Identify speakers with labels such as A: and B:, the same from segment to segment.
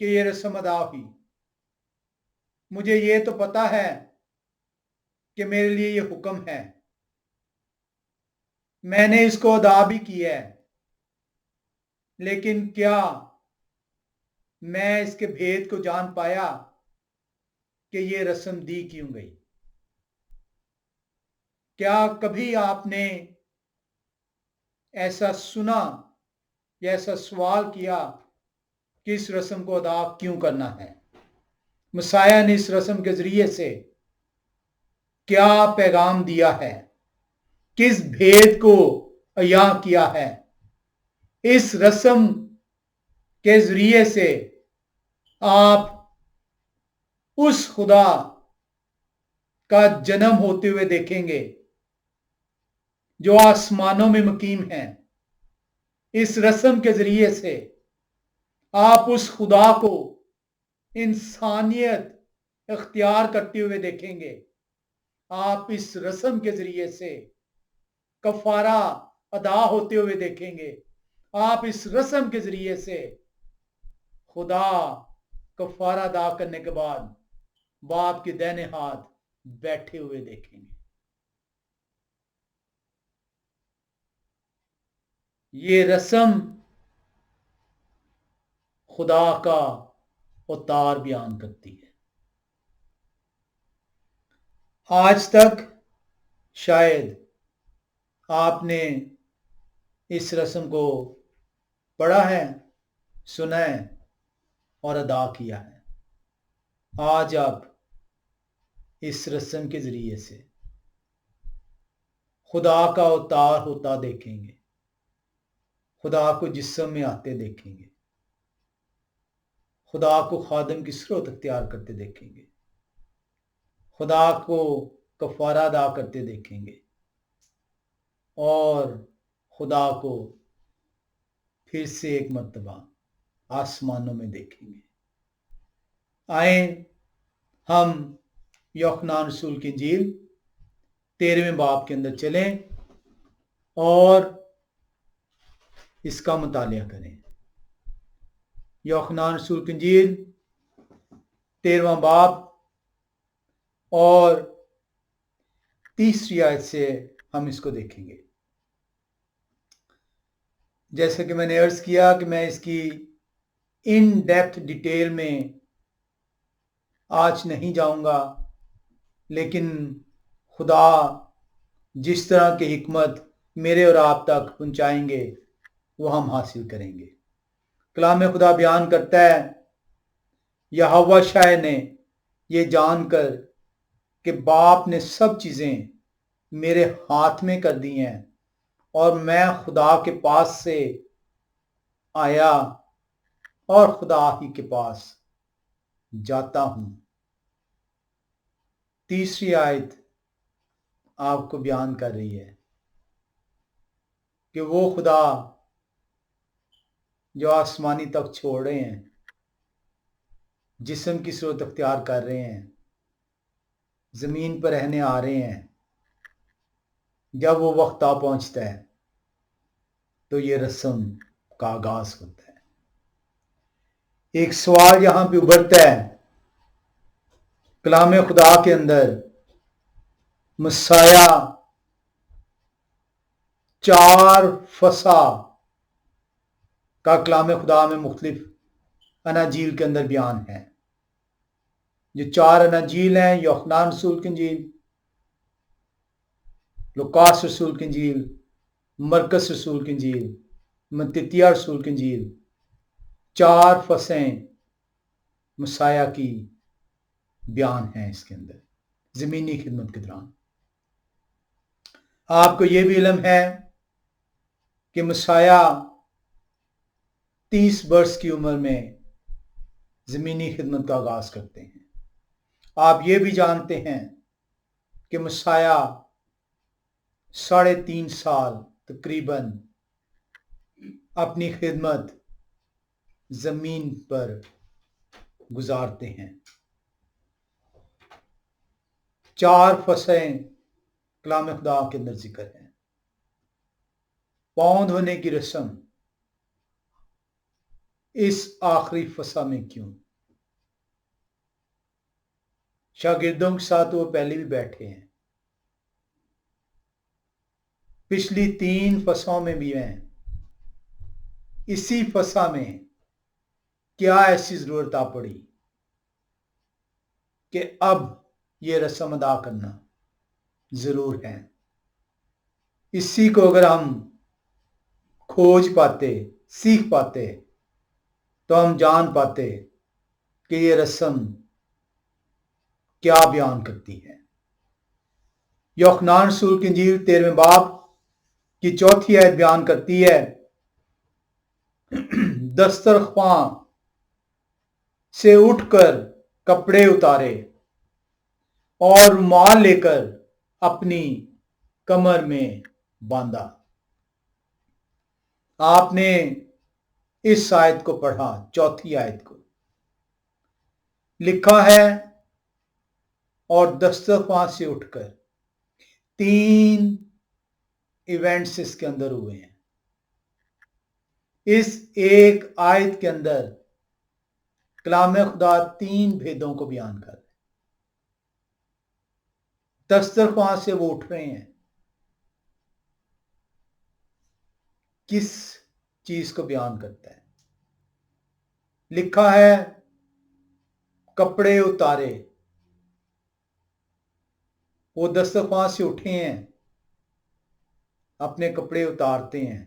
A: کہ یہ رسم ادا ہوئی، مجھے یہ تو پتا ہے کہ میرے لیے یہ حکم ہے، میں نے اس کو ادا بھی کیا ہے، لیکن کیا میں اس کے بھید کو جان پایا کہ یہ رسم دی کیوں گئی؟ کیا کبھی آپ نے ایسا سنا یا ایسا سوال کیا کہ اس رسم کو ادا کیوں کرنا ہے؟ مسیح نے اس رسم کے ذریعے سے کیا پیغام دیا ہے؟ کس بھید کو عیاں کیا ہے؟ اس رسم کے ذریعے سے آپ اس خدا کا جنم ہوتے ہوئے دیکھیں گے جو آسمانوں میں مقیم ہے۔ اس رسم کے ذریعے سے آپ اس خدا کو انسانیت اختیار کرتے ہوئے دیکھیں گے۔ آپ اس رسم کے ذریعے سے کفارہ ادا ہوتے ہوئے دیکھیں گے۔ آپ اس رسم کے ذریعے سے خدا کفارہ ادا کرنے کے بعد باپ کے دائیں ہاتھ بیٹھے ہوئے دیکھیں گے۔ یہ رسم خدا کا اوتار بیان کرتی ہے۔ آج تک شاید آپ نے اس رسم کو پڑھا ہے، سنا ہے اور ادا کیا ہے۔ آج آپ اس رسم کے ذریعے سے خدا کا اوتار ہوتا دیکھیں گے، خدا کو جسم میں آتے دیکھیں گے، خدا کو خادم کی صورت اختیار کرتے دیکھیں گے، خدا کو کفارہ ادا کرتے دیکھیں گے، اور خدا کو پھر سے ایک مرتبہ آسمانوں میں دیکھیں گے۔ آئیں ہم یوحنا رسول کی انجیل 13ویں باب کے اندر چلیں اور اس کا مطالعہ کریں۔ یوحنا رسول کی انجیل 13واں باب اور 30 آیت سے ہم اس کو دیکھیں گے۔ جیسا کہ میں نے عرض کیا کہ میں اس کی ان ڈیپتھ ڈیٹیل میں آج نہیں جاؤں گا، لیکن خدا جس طرح کی حکمت میرے اور آپ تک پہنچائیں گے وہ ہم حاصل کریں گے۔ کلام خدا بیان کرتا ہے، یہوہ شاہ نے یہ جان کر کہ باپ نے سب چیزیں میرے ہاتھ میں کر دی ہیں اور میں خدا کے پاس سے آیا اور خدا ہی کے پاس جاتا ہوں۔ 30 آیت آپ کو بیان کر رہی ہے کہ وہ خدا جو آسمانی تک چھوڑ رہے ہیں، جسم کی صورت اختیار کر رہے ہیں، زمین پر رہنے آ رہے ہیں، جب وہ وقت آ پہنچتا ہے تو یہ رسم کا آغاز ہوتا ہے۔ ایک سوال یہاں پہ ابھرتا ہے کلام خدا کے اندر، مسیح 4 فصح کا کلام خدا میں مختلف اناجیل کے اندر بیان ہے۔ جو 4 اناجیل ہیں، یوحنا رسول کی انجیل، لوکاس رسول کی انجیل، مرکس رسول کی انجیل، متی رسول کی انجیل، 4 فصحیں مسیح کی بیان ہیں اس کے اندر زمینی خدمت کے دوران۔ آپ کو یہ بھی علم ہے کہ مسیح 30 برس کی عمر میں زمینی خدمت کا آغاز کرتے ہیں۔ آپ یہ بھی جانتے ہیں کہ مسیح 3.5 سال تقریباً اپنی خدمت زمین پر گزارتے ہیں۔ 4 فصحیں کلام خدا کے اندر ذکر ہے۔ پاؤں دھونے کی رسم اس آخری فسا میں کیوں؟ شاگردوں کے ساتھ وہ پہلے بھی بیٹھے ہیں، پچھلی 3 فصوں میں بھی ہیں، اسی فصا میں کیا ایسی ضرورت آ پڑی کہ اب یہ رسم ادا کرنا ضرور ہے؟ اسی کو اگر ہم کھوج پاتے، سیکھ پاتے، تو ہم جان پاتے کہ یہ رسم کیا بیان کرتی ہے۔ یوحنا رسول کی انجیل 13 باب کی 4 آیت بیان کرتی ہے، دسترخواں سے اٹھ کر کپڑے اتارے اور رومال لے کر اپنی کمر میں باندھا۔ آپ نے اس آیت کو پڑھا، 4 آیت کو لکھا ہے، اور دسترخواں سے اٹھ کر 3 ایونٹس اس کے اندر ہوئے ہیں۔ اس ایک آیت کے اندر کلام خدا 3 بھیدوں کو بیان کر رہے ہیں۔ دسترخواں سے وہ اٹھ رہے ہیں، کس چیز کو بیان کرتا ہے؟ لکھا ہے کپڑے اتارے، وہ دسترخواں سے اٹھے ہیں، اپنے کپڑے اتارتے ہیں،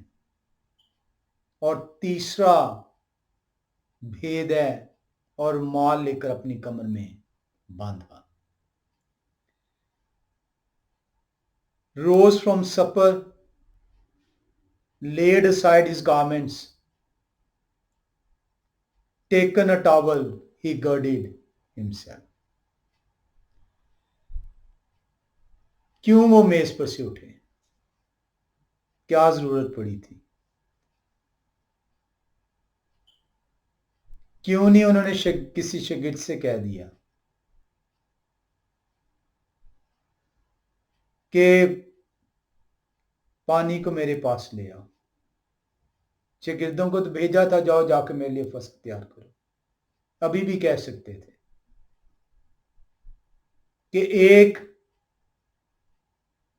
A: اور تیسرا بھید ہے، اور مال لے کر اپنی کمر میں باندھا۔ rose from supper, laid aside his garments, taken a towel, he girded himself۔ کیوں وہ میز پر سے اٹھے؟ کیا ضرورت پڑی تھی؟ کیوں نہیں انہوں نے کسی شاگرد سے کہہ دیا کہ پانی کو میرے پاس لے آؤ؟ شاگردوں کو تو بھیجا تھا، جاؤ جا کے میرے لیے فصل تیار کرو۔ ابھی بھی کہہ سکتے تھے کہ ایک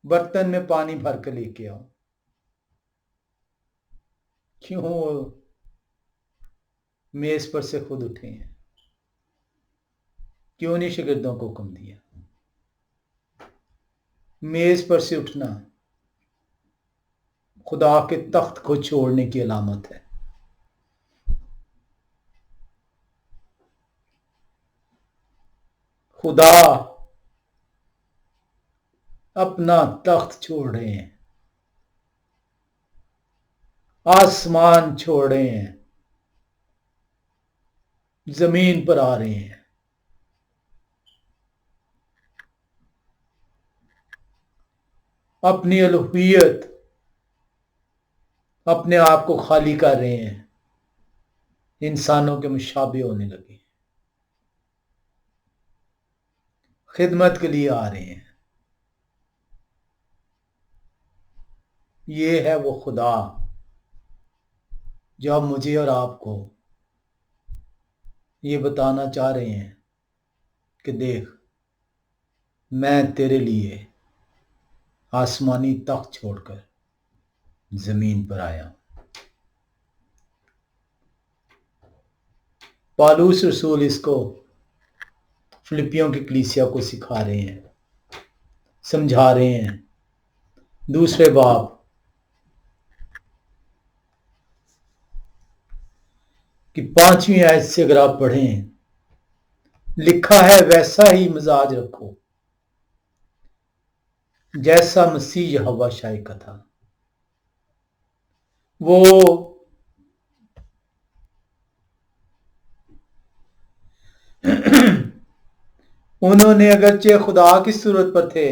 A: برتن میں پانی بھر کے لے کے آؤ۔ کیوں وہ میز پر سے خود اٹھے ہیں؟ کیوں نہیں شاگردوں کو حکم دیا؟ میز پر سے اٹھنا خدا کے تخت کو چھوڑنے کی علامت ہے۔ خدا اپنا تخت چھوڑ رہے ہیں، آسمان چھوڑ رہے ہیں، زمین پر آ رہے ہیں۔ اپنی الوہیت، اپنے آپ کو خالی کر رہے ہیں، انسانوں کے مشابہ ہونے لگے، خدمت کے لیے آ رہے ہیں۔ یہ ہے وہ خدا جو اب مجھے اور آپ کو یہ بتانا چاہ رہے ہیں کہ دیکھ، میں تیرے لیے آسمانی تخت چھوڑ کر زمین پر آیا ہوں۔ پالوس رسول اس کو فلپیوں کی کلیسیا کو سکھا رہے ہیں، سمجھا رہے ہیں۔ 2 باب کی 5ویں آیت سے اگر آپ پڑھیں، لکھا ہے ویسا ہی مزاج رکھو جیسا مسیح یہوہ شاہی کا تھا۔ وہ انہوں نے اگرچہ خدا کی صورت پر تھے،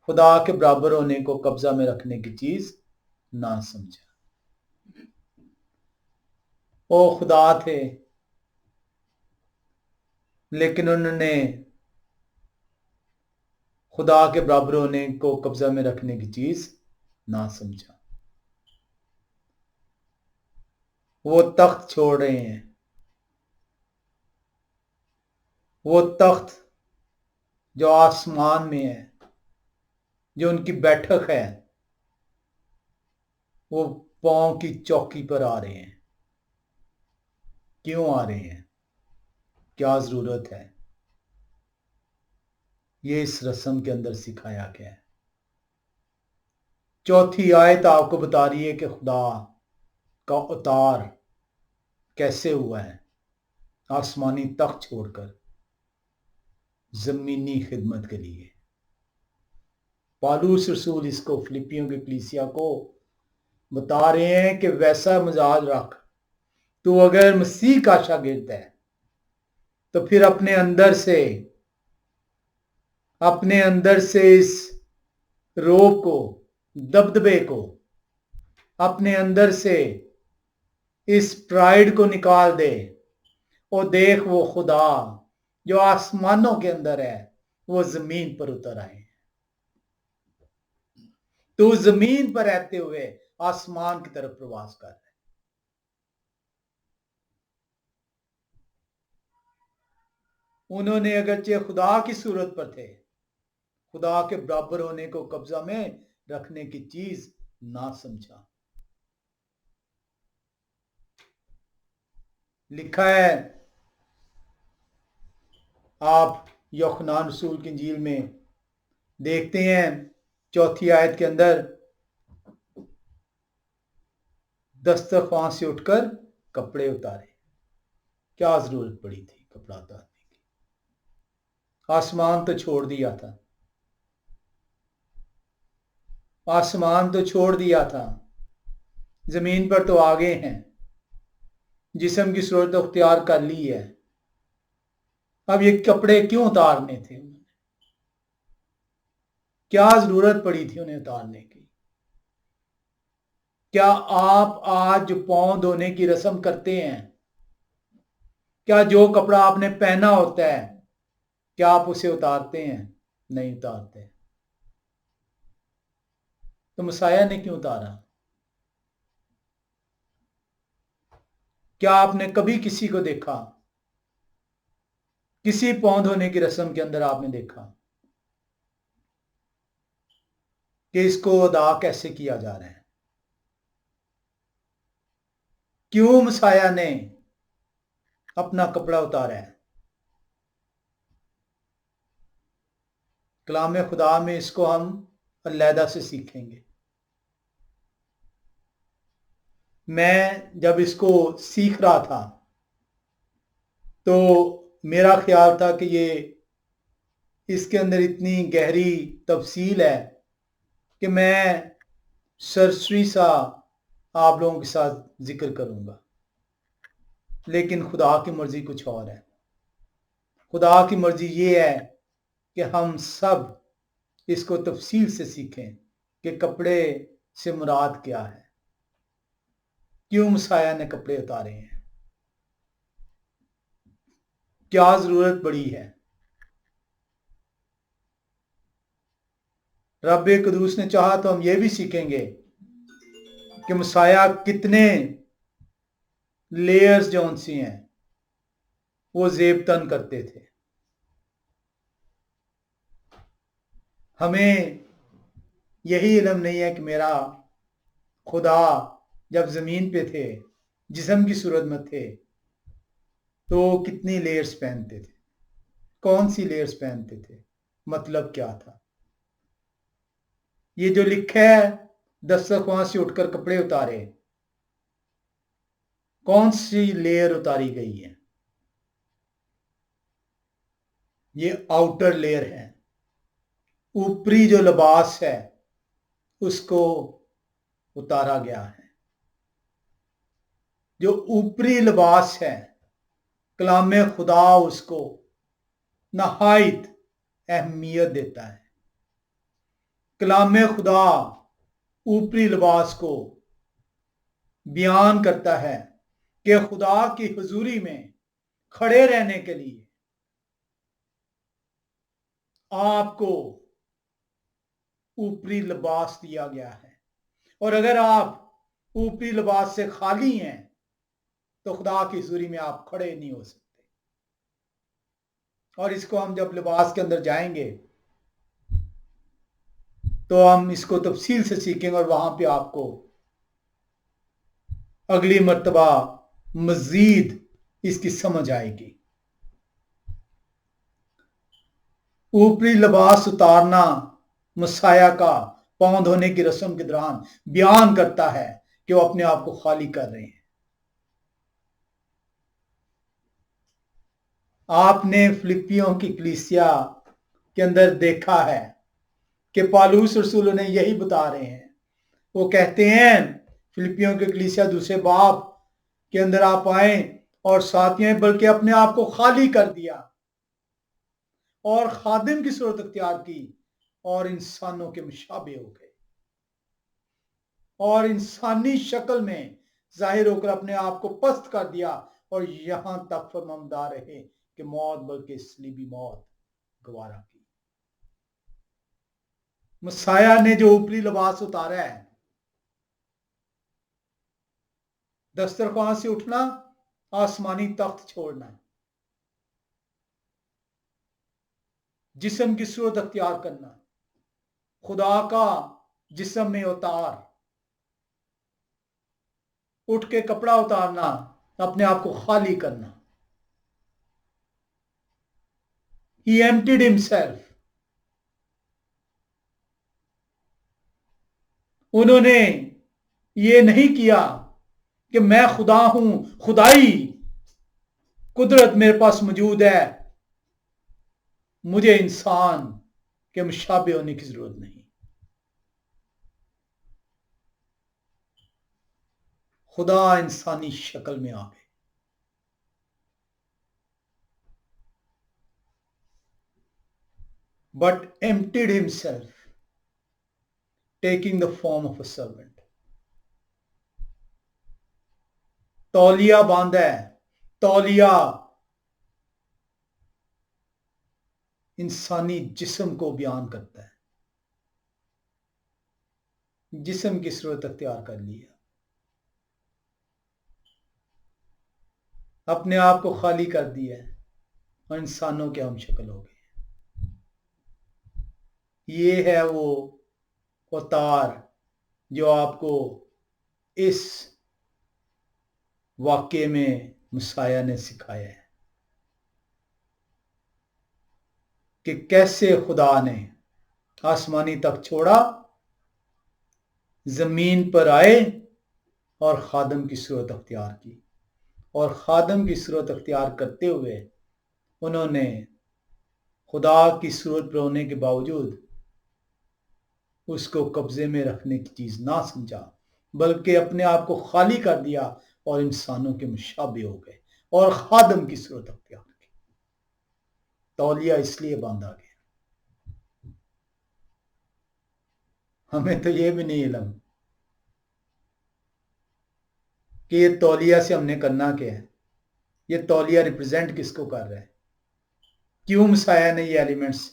A: خدا کے برابر ہونے کو قبضہ میں رکھنے کی چیز نہ سمجھا۔ وہ خدا تھے، لیکن انہوں نے خدا کے برابر ہونے کو قبضہ میں رکھنے کی چیز نہ سمجھا۔ وہ تخت چھوڑ رہے ہیں، وہ تخت جو آسمان میں ہے، جو ان کی بیٹھک ہے، وہ پاؤں کی چوکی پر آ رہے ہیں۔ کیوں آ رہے ہیں؟ کیا ضرورت ہے؟ یہ اس رسم کے اندر سکھایا گیا ہے۔ چوتھی آیت آپ کو بتا رہی ہے کہ خدا کا اتار کیسے ہوا ہے، آسمانی تخت چھوڑ کر زمینی خدمت کے لیے۔ پالوس رسول اس کو فلپیوں کی کلیسیا کو بتا رہے ہیں کہ ویسا مزاج رکھ، تو اگر مسیح کا شاگرد ہے تو پھر اپنے اندر سے اس روب کو، دبدبے کو، اپنے اندر سے اس پرائیڈ کو نکال دے اور دیکھ وہ خدا جو آسمانوں کے اندر ہے وہ زمین پر اتر آئے۔ تو زمین پر رہتے ہوئے آسمان کی طرف پرواز کر رہے۔ انہوں نے اگرچہ خدا کی صورت پر تھے، خدا کے برابر ہونے کو قبضہ میں رکھنے کی چیز نہ سمجھا۔ لکھا ہے، آپ یوحنا رسول کی انجیل میں دیکھتے ہیں 4 آیت کے اندر، دسترخوان سے اٹھ کر کپڑے اتارے۔ کیا ضرورت پڑی تھی کپڑا اتارنے کی؟ آسمان تو چھوڑ دیا تھا، آسمان تو چھوڑ دیا تھا، زمین پر تو آگے ہیں، جسم کی صورت اختیار کر لی ہے۔ اب یہ کپڑے کیوں اتارنے تھے؟ کیا ضرورت پڑی تھی انہیں اتارنے کی؟ کیا آپ آج جو پاؤں دھونے کی رسم کرتے ہیں، کیا جو کپڑا آپ نے پہنا ہوتا ہے کیا آپ اسے اتارتے ہیں؟ نہیں اتارتے۔ تو مسیح نے کیوں اتارا؟ کیا آپ نے کبھی کسی کو دیکھا، کسی پاؤں دھونے کی رسم کے اندر آپ نے دیکھا کہ اس کو ادا کیسے کیا جا رہا ہے؟ کیوں مسیح نے اپنا کپڑا اتارا ہے؟ کلام خدا میں اس کو ہم علیحدہ سے سیکھیں گے۔ میں جب اس کو سیکھ رہا تھا تو میرا خیال تھا کہ اس کے اندر اتنی گہری تفصیل ہے کہ میں سرسری سا آپ لوگوں کے ساتھ ذکر کروں گا، لیکن خدا کی مرضی کچھ اور ہے۔ خدا کی مرضی یہ ہے کہ ہم سب اس کو تفصیل سے سیکھیں کہ کپڑے سے مراد کیا ہے، کیوں مسیح نے کپڑے اتارے ہیں، کیا ضرورت پڑی ہے۔ رب قدوس نے چاہا تو ہم یہ بھی سیکھیں گے کہ مسیح کتنے لیئرز جو ان سی ہیں وہ زیب تن کرتے تھے۔ ہمیں یہی علم نہیں ہے کہ میرا خدا جب زمین پہ تھے، جسم کی صورت میں تھے، تو کتنی لیئرز پہنتے تھے، کون سی لیئرز پہنتے تھے، مطلب کیا تھا۔ یہ جو لکھا ہے دسترخوان سے اٹھ کر کپڑے اتارے، کون سی لیئر اتاری گئی ہے؟ یہ آؤٹر لیئر ہے، اوپری جو لباس ہے اس کو اتارا گیا ہے۔ جو اوپری لباس ہے کلام خدا اس کو نہایت اہمیت دیتا ہے۔ کلام خدا اوپری لباس کو بیان کرتا ہے کہ خدا کی حضوری میں کھڑے رہنے کے لیے آپ کو اوپری لباس دیا گیا ہے، اور اگر آپ اوپری لباس سے خالی ہیں تو خدا کی حضوری میں آپ کھڑے نہیں ہو سکتے. اور اس کو ہم جب لباس کے اندر جائیں گے تو ہم اس کو تفصیل سے سیکھیں گے اور وہاں پہ آپ کو اگلی مرتبہ مزید اس کی سمجھ آئے گی. اوپری لباس اتارنا مسیح کا پاؤں دھونے کی رسم کے دوران بیان کرتا ہے کہ وہ اپنے آپ کو خالی کر رہے ہیں. آپ نے فلپیوں کی کلیسیا کے اندر دیکھا ہے کہ پالوس رسول انہیں یہی بتا رہے ہیں. وہ کہتے ہیں فلپیوں کی کلیسیا دوسرے باب کے اندر آپ آئیں اور ساتھیاں بلکہ اپنے آپ کو خالی کر دیا اور خادم کی صورت اختیار کی اور انسانوں کے مشابہ ہو گئے اور انسانی شکل میں ظاہر ہو کر اپنے آپ کو پست کر دیا اور یہاں تک فرماندار رہے کہ موت بلکہ صلیبی موت گوارا کی. مسیح نے جو اوپری لباس اتارا ہے، دسترخوان سے اٹھنا، آسمانی تخت چھوڑنا، جسم کی صورت اختیار کرنا، خدا کا جسم میں اتار، اٹھ کے کپڑا اتارنا، اپنے آپ کو خالی کرنا. He emptied himself. انہوں نے یہ نہیں کیا کہ میں خدا ہوں، خدائی قدرت میرے پاس موجود ہے، مجھے انسان کے مشابہ ہونے کی ضرورت نہیں. خدا انسانی شکل میں آ گئے. But emptied himself, taking the form of a servant. تولیہ باندھا ہے. تولیہ انسانی جسم کو بیان کرتا ہے. جسم کی صورت اختیار کر لیا، اپنے آپ کو خالی کر دیا اور انسانوں کے ہم شکل ہو گئے. یہ ہے وہ اوتار جو آپ کو اس واقعے میں مسیح نے سکھایا ہے کہ کیسے خدا نے آسمانی تک چھوڑا، زمین پر آئے اور خادم کی صورت اختیار کی، اور خادم کی صورت اختیار کرتے ہوئے انہوں نے خدا کی صورت پر ہونے کے باوجود اس کو قبضے میں رکھنے کی چیز نہ سمجھا، بلکہ اپنے آپ کو خالی کر دیا اور انسانوں کے مشابہ ہو گئے اور خادم کی صورت اختیار کی. تولیہ اس لیے باندھا گیا. ہمیں تو یہ بھی نہیں علم کہ یہ تولیہ سے ہم نے کرنا کیا ہے. یہ تولیہ ریپرزینٹ کس کو کر رہا ہے؟ کیوں مسیح نے یہ ایلیمنٹس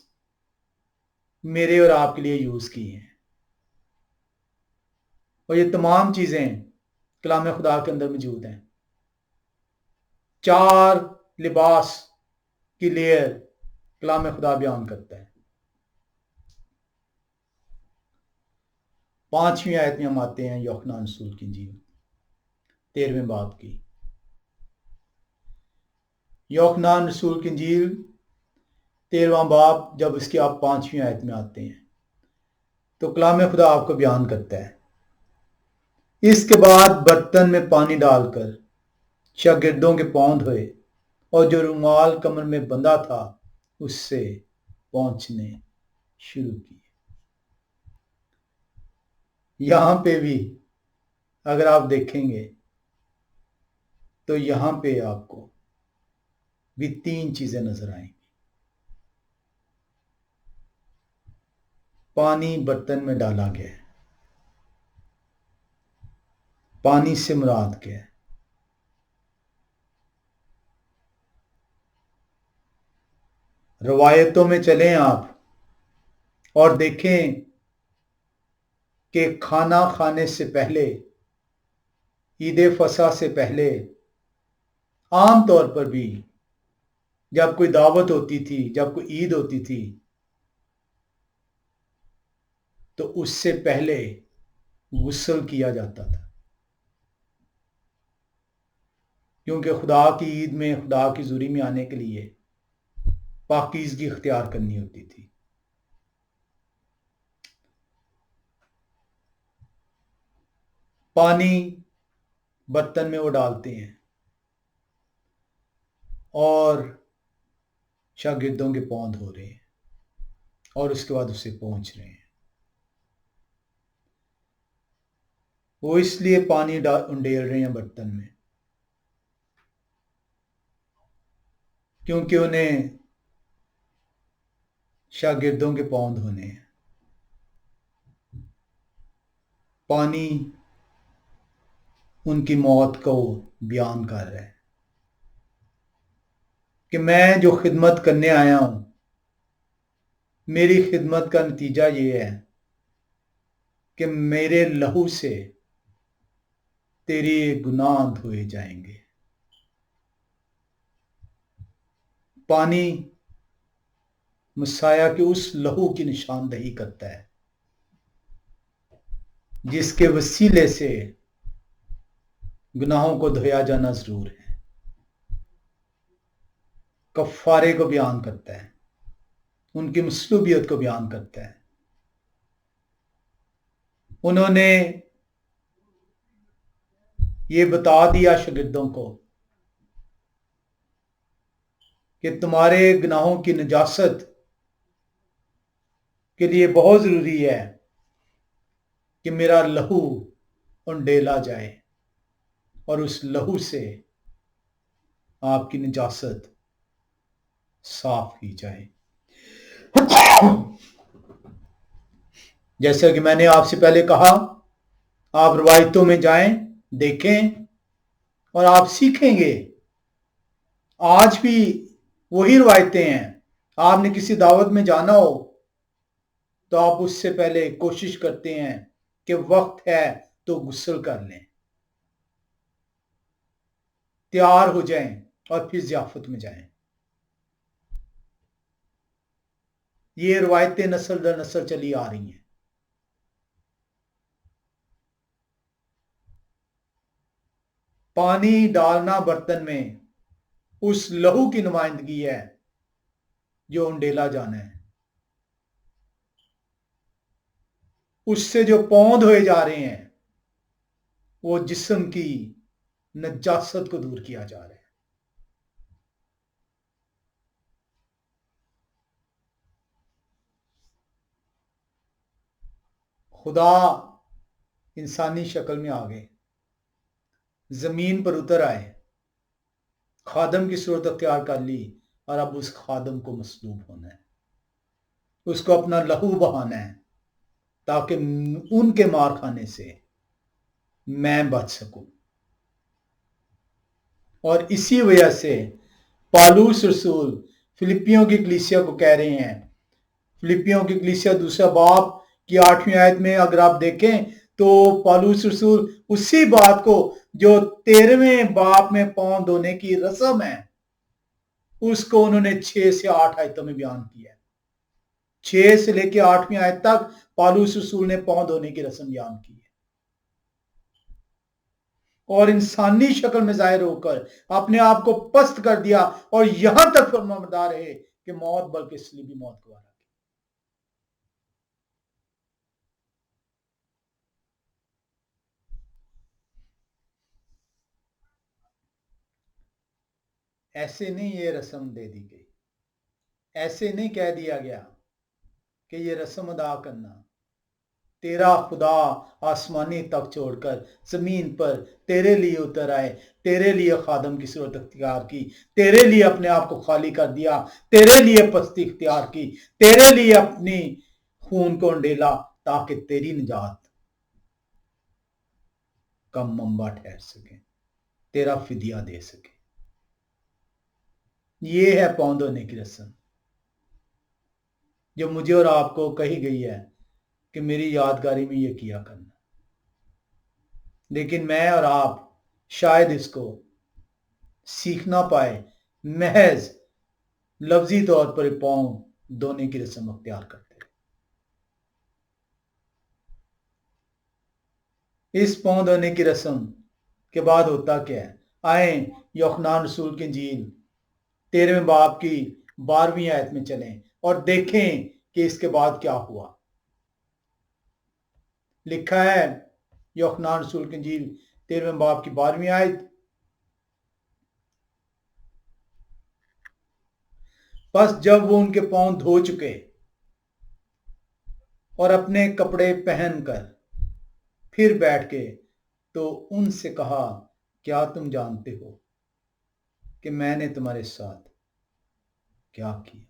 A: میرے اور آپ کے لیے یوز کی ہیں؟ اور یہ تمام چیزیں کلام خدا کے اندر موجود ہیں. 4 لباس کی لیئر کلام خدا بیان کرتا ہے. 5ویں آیت میں ہم آتے ہیں یوحنا رسول کی انجیل 13ویں باب کی. یوحنا رسول کی انجیل 13واں باب جب اس کی آپ 5ویں آیت میں آتے ہیں تو کلام خدا آپ کو بیان کرتا ہے. اس کے بعد برتن میں پانی ڈال کر شاگردوں کے پاؤں دھوئے اور جو رومال کمر میں بندھا تھا اس سے پونچھنے شروع کیے. یہاں پہ بھی اگر آپ دیکھیں گے تو یہاں پہ آپ کو بھی 3 چیزیں نظر آئیں گی. پانی برتن میں ڈالا گیا ہے. پانی سے مراد کیا ہے؟ روایتوں میں چلیں آپ اور دیکھیں کہ کھانا کھانے سے پہلے، عید فصح سے پہلے عام طور پر بھی جب کوئی دعوت ہوتی تھی، جب کوئی عید ہوتی تھی، تو اس سے پہلے غسل کیا جاتا تھا، کیونکہ خدا کی عید میں، خدا کی حضوری میں آنے کے لیے پاکیزگی اختیار کرنی ہوتی تھی۔ پانی برتن میں وہ ڈالتے ہیں اور شاگردوں کے پاؤں دھو رہے ہیں اور اس کے بعد اسے پہنچ رہے ہیں۔ وہ اس لیے پانی انڈیل رہے ہیں برتن میں کیونکہ انہیں شاگردوں کے پاؤں دھونے ہیں۔ پانی ان کی موت کو بیان کر رہا ہے کہ میں جو خدمت کرنے آیا ہوں، میری خدمت کا نتیجہ یہ ہے کہ میرے لہو سے تیرے گناہ دھوئے جائیں گے۔ پانی مسیح کے اس لہو کی نشاندہی کرتا ہے جس کے وسیلے سے گناہوں کو دھویا جانا ضرور ہے، کفارے کو بیان کرتا ہے، ان کی مصلوبیت کو بیان کرتا ہے۔ انہوں نے یہ بتا دیا شاگردوں کو کہ تمہارے گناہوں کی نجاست کے لیے بہت ضروری ہے کہ میرا لہو انڈیلا جائے اور اس لہو سے آپ کی نجاست صاف کی جائے۔ جیسا کہ میں نے آپ سے پہلے کہا، آپ روایتوں میں جائیں، دیکھیں اور آپ سیکھیں گے۔ آج بھی وہی روایتیں ہیں۔ آپ نے کسی دعوت میں جانا ہو تو آپ اس سے پہلے کوشش کرتے ہیں کہ وقت ہے تو غسل کر لیں، تیار ہو جائیں اور پھر ضیافت میں جائیں۔ یہ روایتیں نسل در نسل چلی آ رہی ہیں۔ پانی ڈالنا برتن میں اس لہو کی نمائندگی ہے جو انڈیلا جانا ہے۔ اس سے جو پاؤں دھوئے جا رہے ہیں وہ جسم کی نجاست کو دور کیا جا رہا ہے۔ خدا انسانی شکل میں آ گئے، زمین پر اتر آئے، خادم کی صورت اختیار کر لی اور اب اس خادم کو مصلوب ہونا ہے، اس کو اپنا لہو بہانا ہے تاکہ ان کے مار کھانے سے میں بچ سکوں۔ اور اسی وجہ سے پالوس رسول فلپیوں کی کلیسیا کو کہہ رہے ہیں، فلپیوں کی کلیسیا 2 باب کی 8ویں آیت میں اگر آپ دیکھیں تو پالوس رسول اسی بات کو جو 13ویں باب میں پاؤں دھونے کی رسم ہے، اس کو انہوں نے 6 سے 8 آیتوں میں بیان کیا ہے۔ 6 سے لے کے 8ویں آیت تک پالوس رسول نے پاؤں دھونے کی رسم بیان کی ہے، اور انسانی شکل میں ظاہر ہو کر اپنے آپ کو پست کر دیا اور یہاں تک فرمانبردار رہے کہ موت بلکہ صلیبی موت کو ہرا۔ ایسے نہیں یہ رسم دے دی گئی، ایسے نہیں کہہ دیا گیا کہ یہ رسم ادا کرنا، تیرا خدا آسمانی تک چھوڑ کر زمین پر تیرے لیے اتر آئے، تیرے لیے خادم کی صورت اختیار کی، تیرے لیے اپنے آپ کو خالی کر دیا، تیرے لیے پستی اختیار کی، تیرے لیے اپنی خون کو انڈیلا تاکہ تیری نجات کا منبع ٹھہر سکے، تیرا فدیہ دے سکے۔ یہ ہے پاؤں دھونے کی رسم جو مجھے اور آپ کو کہی گئی ہے کہ میری یادگاری میں یہ کیا کرنا، لیکن میں اور آپ شاید اس کو سیکھنا پائے، محض لفظی طور پر پاؤں دھونے کی رسم اختیار کرتے رہے۔ اس پاؤں دھونے کی رسم کے بعد ہوتا کیا ہے؟ آئیں یوحنا رسول کی انجیل 13ویں باب کی 12ویں آیت میں چلیں اور دیکھیں کہ اس کے بعد کیا ہوا۔ لکھا ہے یوحنا رسول کی انجیل 13ویں باب کی 12ویں آیت، بس جب وہ ان کے پاؤں دھو چکے اور اپنے کپڑے پہن کر پھر بیٹھ کے تو ان سے کہا، کیا تم جانتے ہو کہ میں نے تمہارے ساتھ کیا کیا؟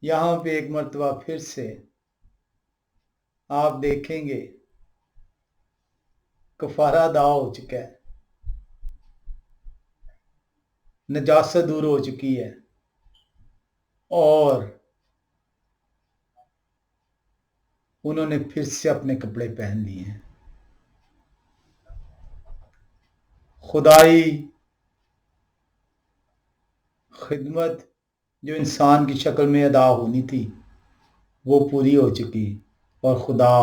A: یہاں پہ ایک مرتبہ پھر سے آپ دیکھیں گے کفارہ ادا ہو چکا ہے، نجاست دور ہو چکی ہے، اور انہوں نے پھر سے اپنے کپڑے پہن لیے ہیں۔ خدائی خدمت جو انسان کی شکل میں ادا ہونی تھی وہ پوری ہو چکی، اور خدا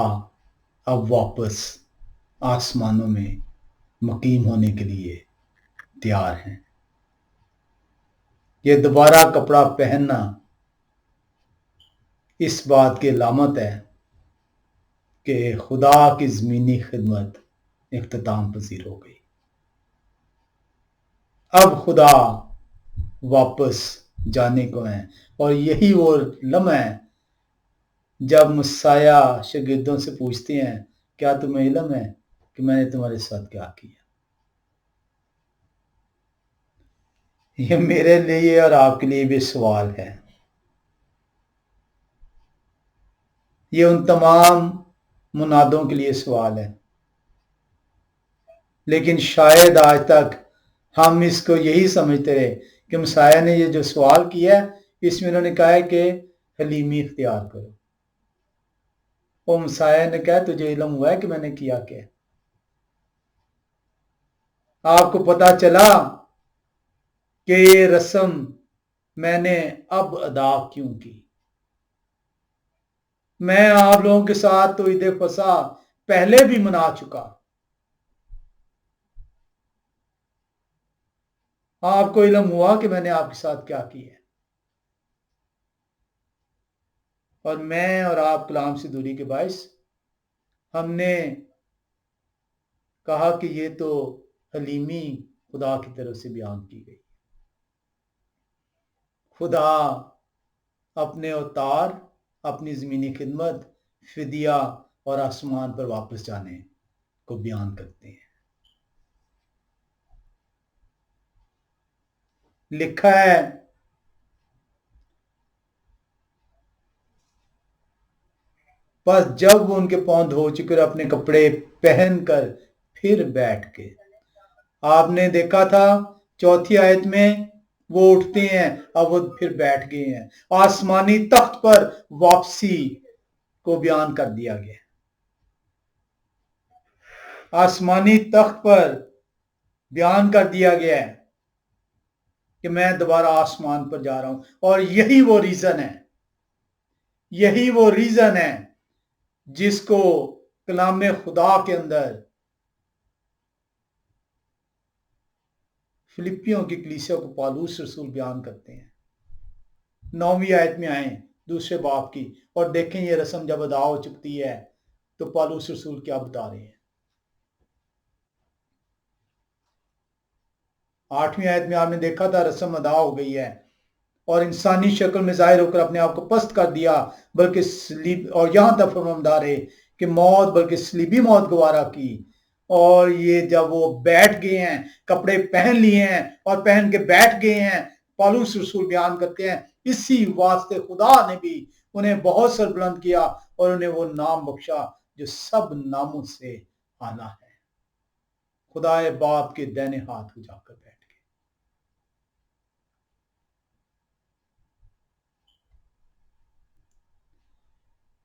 A: اب واپس آسمانوں میں مقیم ہونے کے لیے تیار ہیں۔ یہ دوبارہ کپڑا پہننا اس بات کی علامت ہے کہ خدا کی زمینی خدمت اختتام پذیر ہو گئی۔ اب خدا واپس جانے کو ہیں، اور یہی وہ لمحہ ہے جب مسیح شاگردوں سے پوچھتے ہیں، کیا تمہیں علم ہے کہ میں نے تمہارے ساتھ کیا کیا؟ یہ میرے لیے اور آپ کے لیے بھی سوال ہے۔ یہ ان تمام منادوں کے لیے سوال ہے، لیکن شاید آج تک ہم اس کو یہی سمجھتے رہے کہ مسیح نے یہ جو سوال کیا ہے اس میں انہوں نے کہا ہے کہ حلیمی اختیار کرو۔ وہ مسیح نے کہا تجھے علم ہوا ہے کہ میں نے کیا کیا؟ آپ کو پتا چلا کہ یہ رسم میں نے اب ادا کیوں کی؟ میں آپ لوگوں کے ساتھ تو عید فصح پہلے بھی منا چکا، آپ کو علم ہوا کہ میں نے آپ کے ساتھ کیا کیا ہے؟ اور میں اور آپ کلام سے دوری کے باعث ہم نے کہا کہ یہ تو حلیمی خدا کی طرف سے بیان کی گئی۔ خدا اپنے اوتار، اپنی زمینی خدمت، فدیہ اور آسمان پر واپس جانے کو بیان کرتے ہیں۔ لکھا ہے بس جب وہ ان کے پاؤں دھو چکے اور اپنے کپڑے پہن کر پھر بیٹھ کے، آپ نے دیکھا تھا 4 آیت میں وہ اٹھتے ہیں، اب وہ پھر بیٹھ گئے ہیں۔ آسمانی تخت پر واپسی کو بیان کر دیا گیا۔ آسمانی تخت پر بیان کر دیا گیا ہے کہ میں دوبارہ آسمان پر جا رہا ہوں، اور یہی وہ ریزن ہے، یہی وہ ریزن ہے جس کو کلام خدا کے اندر فلپیوں کی کلیسیا کو پالوس رسول بیان کرتے ہیں۔ 9ویں آیت میں آئیں دوسرے باب کی اور دیکھیں یہ رسم جب ادا ہو چکتی ہے تو پالوس رسول کیا بتا رہے ہیں۔ 8ویں آیت میں آپ نے دیکھا تھا رسم ادا ہو گئی ہے، اور انسانی شکل میں ظاہر ہو کر اپنے آپ کو پست کر دیا، بلکہ اور یہاں تک فرماندار ہے کہ موت بلکہ صلیبی موت گوارا کی۔ اور یہ جب وہ بیٹھ گئے ہیں، کپڑے پہن لیے ہیں اور پہن کے بیٹھ گئے ہیں، پالوس رسول بیان کرتے ہیں اسی واسطے خدا نے بھی انہیں بہت سربلند کیا اور انہیں وہ نام بخشا جو سب ناموں سے اعلیٰ ہے۔ خدا باپ کے دائیں ہاتھ کو جا کر بیٹھ گئے۔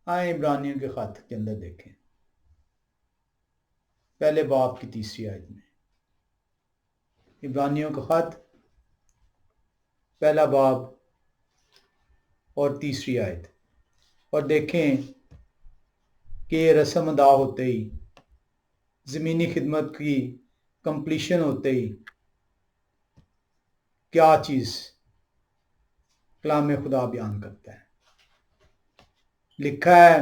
A: آئیں عبرانیوں کے خط کے اندر دیکھیں، پہلے باب کی 3 آیت میں عبرانیوں کا خط پہلا باب اور 3 آیت، اور دیکھیں کہ یہ رسم ادا ہوتے ہی، زمینی خدمت کی کمپلیشن ہوتے ہی کیا چیز کلام خدا بیان کرتا ہے۔ لکھا ہے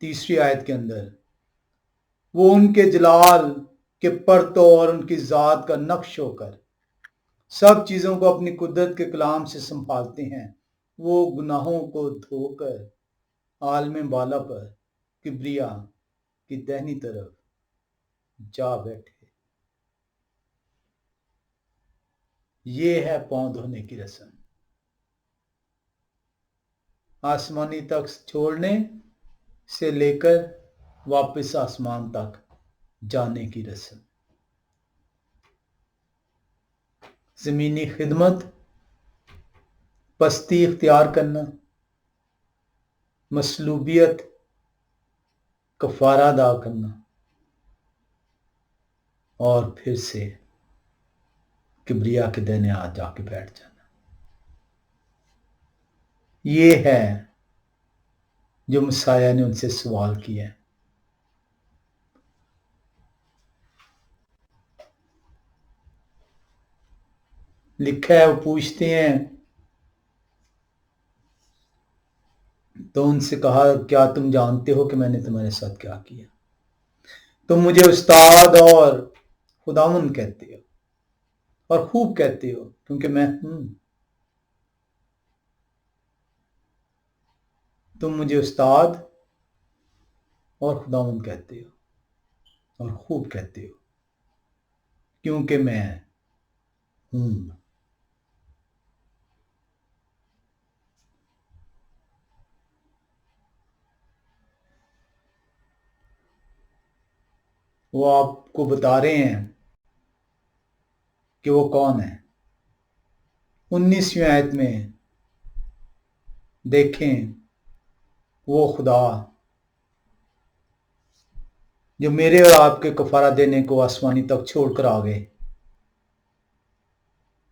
A: 3 آیت کے اندر، وہ ان کے جلال کے پرتو اور ان کی ذات کا نقش ہو کر سب چیزوں کو اپنی قدرت کے کلام سے سنبھالتے ہیں۔ وہ گناہوں کو دھو کر عالم بالا پر کبریا کی دہنی طرف جا بیٹھے۔ یہ ہے پاؤں دھونے کی رسم، آسمانی تخت چھوڑنے سے لے کر واپس آسمان تک جانے کی رسم۔ زمینی خدمت، پستی اختیار کرنا، مصلوبیت، کفارہ ادا کرنا، اور پھر سے کبریا کے دہنے آ جا کے بیٹھ جانا۔ یہ ہے جو مسیح نے ان سے سوال کیا ہے۔ لکھا ہے، وہ پوچھتے ہیں تو ان سے کہا، کیا تم جانتے ہو کہ میں نے تمہارے ساتھ کیا کیا؟ تم مجھے استاد اور خداوند کہتے ہو، اور خوب کہتے ہو، کیونکہ میں ہوں۔ تم مجھے استاد اور خداوند کہتے ہو، اور خوب کہتے ہو، کیونکہ میں ہوں۔ وہ آپ کو بتا رہے ہیں کہ وہ کون ہے۔ 19ویں آیت میں دیکھیں، وہ خدا جو میرے اور آپ کے کفارہ دینے کو آسمانی تک چھوڑ کر آ گئے،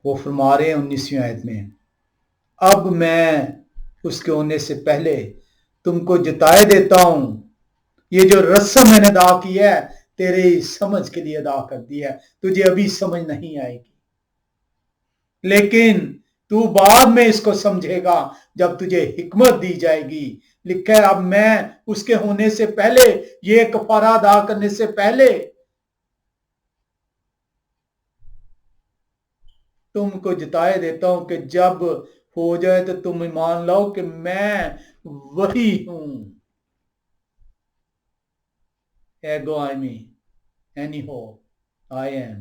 A: وہ فرما رہے ہیں 19ویں آیت میں، اب میں اس کے ہونے سے پہلے تم کو جتائے دیتا ہوں۔ یہ جو رسم میں نے ادا کی ہے، تیرے سمجھ کے لیے ادا کر دی ہے، تجھے ابھی سمجھ نہیں آئے گی، لیکن تو بعد میں اس کو سمجھے گا جب تجھے حکمت دی جائے گی۔ لکھا ہے، اب میں اس کے ہونے سے پہلے، یہ کفارہ ادا کرنے سے پہلے تم کو جتائے دیتا ہوں کہ جب ہو جائے تو تم ایمان لاؤ کہ میں وہی ہوں۔ Ego I mean anyhow I am,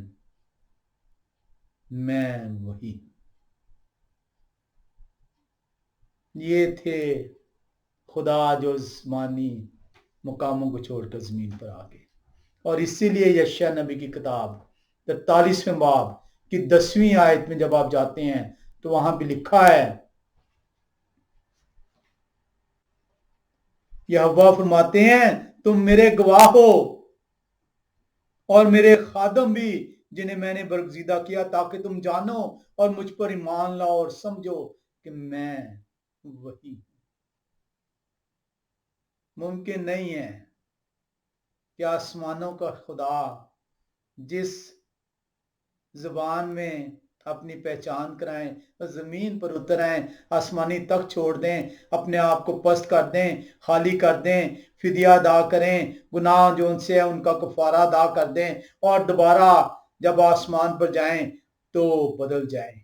A: میں وہی ہوں۔ یہ تھے خدا جو زمانی مقاموں کو چھوڑ کر زمین پر آ گئے، اور اسی لیے یشیاء نبی کی کتاب 43ویں باب کی 10ویں آیت میں جب آپ جاتے ہیں تو وہاں بھی لکھا ہے، یہوہ فرماتے ہیں، تم میرے گواہ ہو اور میرے خادم بھی، جنہیں میں نے برگزیدہ کیا، تاکہ تم جانو اور مجھ پر ایمان لاؤ اور سمجھو کہ میں وہی ہوں۔ ممکن نہیں ہے کہ آسمانوں کا خدا جس زبان میں اپنی پہچان کرائیں، زمین پر اتر آئیں، آسمانی تخت چھوڑ دیں، اپنے آپ کو پست کر دیں، خالی کر دیں، فدیہ ادا کریں، گناہ جو ان سے ہے ان کا کفارہ ادا کر دیں، اور دوبارہ جب آسمان پر جائیں تو بدل جائیں۔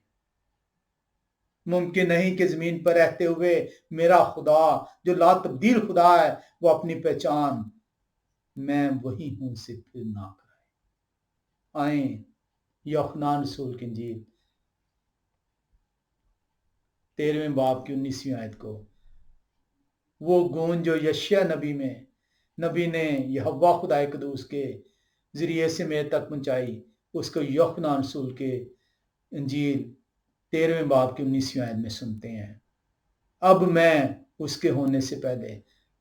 A: ممکن نہیں کہ زمین پر رہتے ہوئے میرا خدا جو لا تبدیل خدا ہے، وہ اپنی پہچان میں وہی ہوں سے پھر نہ کرائے۔ آئیں یوحنا رسول کی انجیل 13ویں باب کی 19ویں آیت کو، وہ گونج جو یشیاء نبی نے یہوہ خدائے قدوس کے ذریعے سے میرے تک پہنچائی، اس کو یوحنا رسول کے انجیل 13ویں باب کی 19ویں آیت میں سنتے ہیں، اب میں اس کے ہونے سے پہلے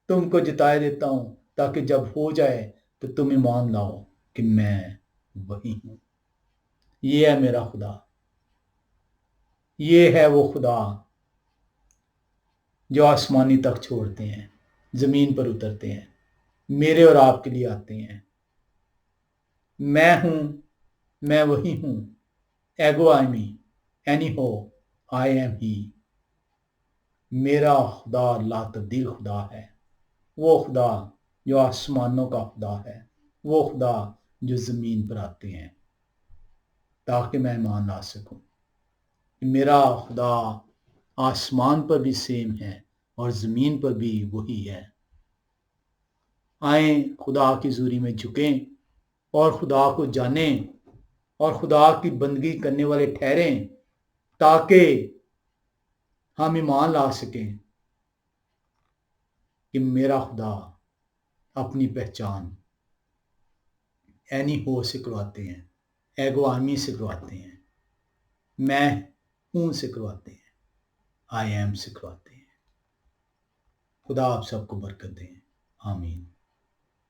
A: تم کو جتائے دیتا ہوں، تاکہ جب ہو جائے تو تم ایمان لاؤ۔ کہ میں وہی ہوں۔ یہ ہے میرا خدا، یہ ہے وہ خدا جو آسمانی تک چھوڑتے ہیں، زمین پر اترتے ہیں، میرے اور آپ کے لیے آتے ہیں۔ میں ہوں، میں وہی ہوں، ego I me, anyhow, I am ہی۔ میرا خدا لا تبدیل خدا ہے، وہ خدا جو آسمانوں کا خدا ہے، وہ خدا جو زمین پر آتے ہیں تاکہ میں ایمان لا سکوں۔ میرا خدا آسمان پر بھی سیم ہے اور زمین پر بھی وہی ہے۔ آئیں خدا کی حضوری میں جھکیں اور خدا کو جانیں اور خدا کی بندگی کرنے والے ٹھہریں تاکہ ہم ایمان لا سکیں کہ میرا خدا اپنی پہچان اینی ہو سے کرواتے ہیں، ایگو آمی سے کرواتے ہیں، میں ہوں سے کرواتے ہیں، آئی ایم سے کرواتے ہیں۔ خدا آپ سب کو برکت دیں، آمین۔